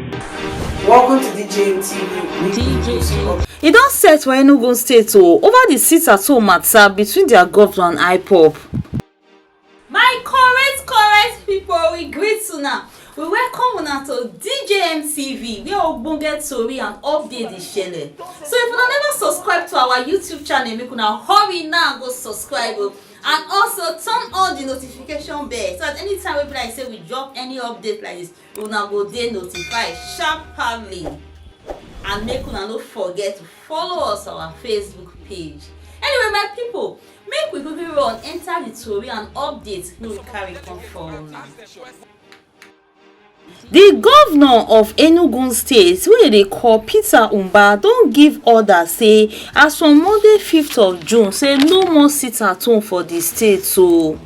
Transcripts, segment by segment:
Welcome to DJ. E don set for Enugu State over the seat at home matter between their governor and IPOB. My correct people, we greet una. We welcome una to DJ TV, where ogbonge tori and update the channel. So if una never subscribe to our YouTube channel, make una hurry now and go subscribe. And also turn on the notification bell so that anytime we be like say we drop any update like this, una go dey notified sharply. And make una no forget to follow us on our Facebook page. Anyway, my people, make we quickly run enter the tori and update no we carry come for una. The governor of Enugu State, wey dey call Peter Umba, don give order say as from Monday 5th of June say no more sit at home for the state. So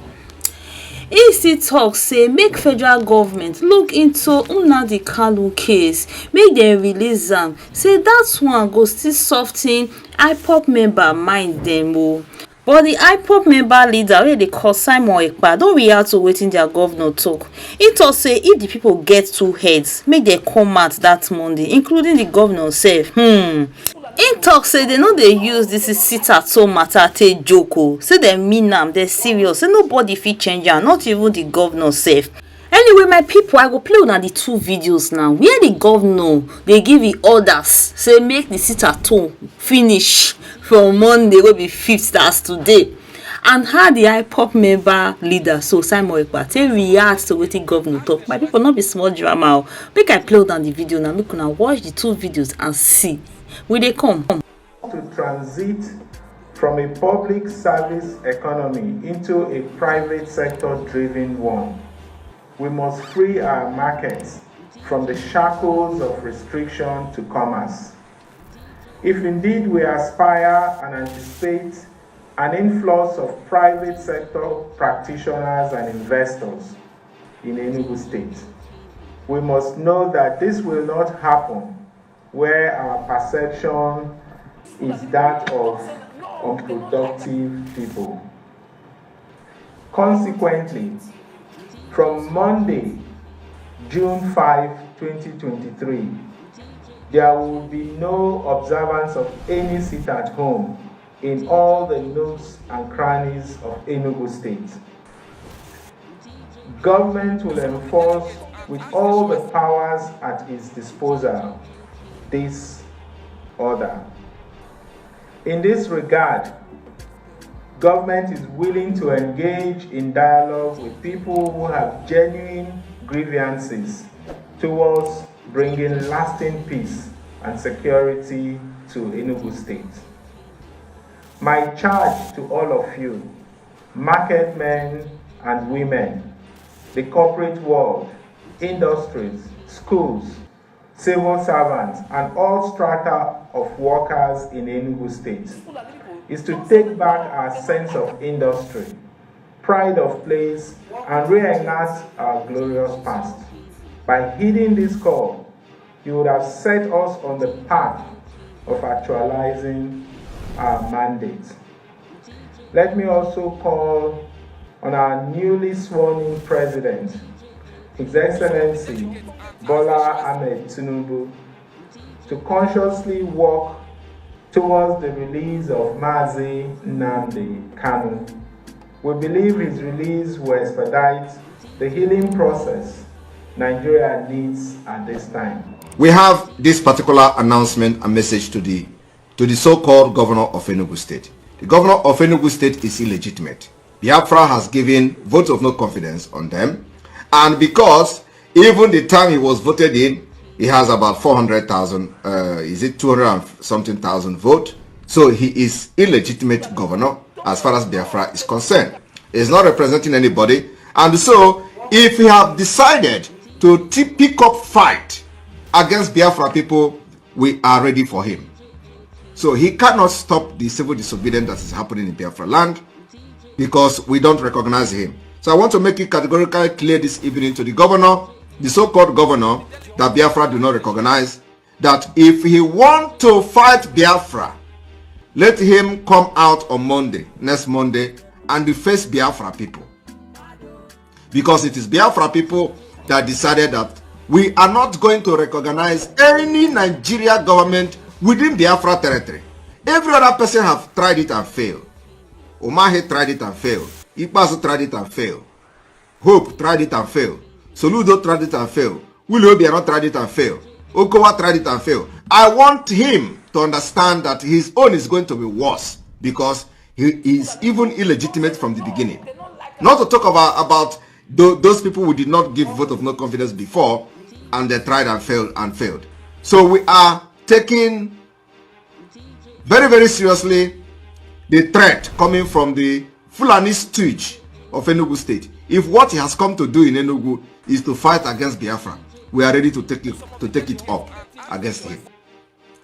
he still tok say make federal government look into Nnamdi Kanu case, make dem release am, say dat one go still sof ten IPOB member mind dem o. But the IPOB member leader wey dey call Simon Ekpa don react to wetin their governor talk. He talk say if the people get two heads, make dem come out that Monday, including the governor sef. He talk say they no dey use this sit at home matter take joke o. Say dem mean am, dem serious. Say nobody fit change am, not even the governor sef. Anyway, my people, I go play una the two videos now where the governor dey give the orders say make the sit at home finish from Monday wey be 5th as today, and how the IPOB member leader so Simon Ekpa take react to wetin governor talk. My people, no be small drama o. Make I play down the video now, make una watch the two videos and see where they come. To transit from a public service economy into a private sector driven one, we must free our markets from the shackles of restriction to commerce. If indeed we aspire and anticipate an influx of private sector practitioners and investors in Enugu State, we must know that this will not happen where our perception is that of unproductive people. Consequently, from Monday, June 5, 2023, there will be no observance of any sit at home in all the nooks and crannies of Enugu State. Government will enforce with all the powers at its disposal this order. In this regard, government is willing to engage in dialogue with people who have genuine grievances towards bringing lasting peace and security to Enugu State. My charge to all of you, market men and women, the corporate world, industries, schools, civil servants, and all strata of workers in Enugu State, is to take back our sense of industry, pride of place, and reenact our glorious past. By heeding this call, you would have set us on the path of actualizing our mandate. Let me also call on our newly sworn-in President, His Excellency Bola Ahmed Tinubu, to consciously work towards the release of Mazi Nnamdi Kanu. We believe his release will expedite the healing process Nigeria needs at this time. We have this particular announcement and message to the so-called governor of Enugu State. The governor of Enugu State is illegitimate. Biafra has given vote of no confidence on them, and because even the time he was voted in, he has about 400,000, is it 200 and something thousand vote. So he is illegitimate governor as far as Biafra is concerned. He is not representing anybody, and so if he have decided to pick up fight against Biafra people, we are ready for him. So he cannot stop the civil disobedience that is happening in Biafra land because we don't recognize him. So I want to make it categorically clear this evening to the governor, the so-called governor that Biafra do not recognize, that if he want to fight Biafra, let him come out on Monday, next Monday, and face Biafra people. Because it is Biafra people that decided that we are not going to recognize any Nigeria government within Biafra territory. Every other person have tried it and failed. Omahe tried it and failed. Ikpasu tried it and failed. Hope tried it and failed. Soludo tried it and failed. Willie Obiano tried it and failed. Okowa tried it and failed. I want him to understand that his own is going to be worse because he is even illegitimate from the beginning. Not to talk about those people who did not give vote of no confidence before and they tried and failed. So we are taking very, very seriously the threat coming from the Fulani stooge of Enugu State. If what he has come to do in Enugu is to fight against Biafra, we are ready to take it up against him.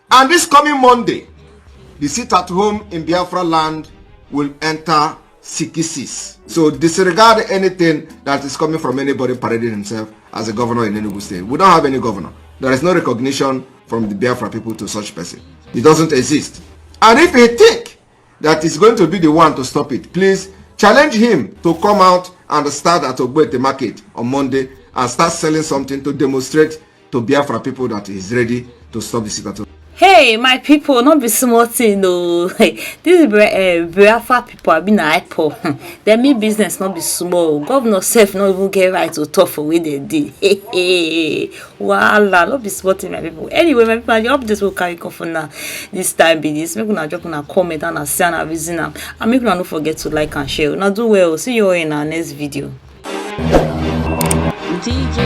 And this coming Monday, the sit at home in Biafra land will enter Sikisis. So disregard anything that is coming from anybody parading himself as a governor in Enugu State. We don't have any governor. There is no recognition from the Biafra people to such person. It doesn't exist. And if he think that is going to be the one to stop it, please challenge him to come out and start at Ogbete market on Monday and start selling something to demonstrate to Biafra people that he is ready to stop the sit-at-home. Hey, my people, not be small thing, no. This is Biafra people have been IPOB. They mean business not be small. Governor self not even get right to talk for what they did. Hey, voila, not be small thing, my people. Anyway, my people, I hope this will carry on for now. This time be this. Make una drop una comment and share and visit and make una don't forget to like and share. Now do well. See you all in our next video. DJ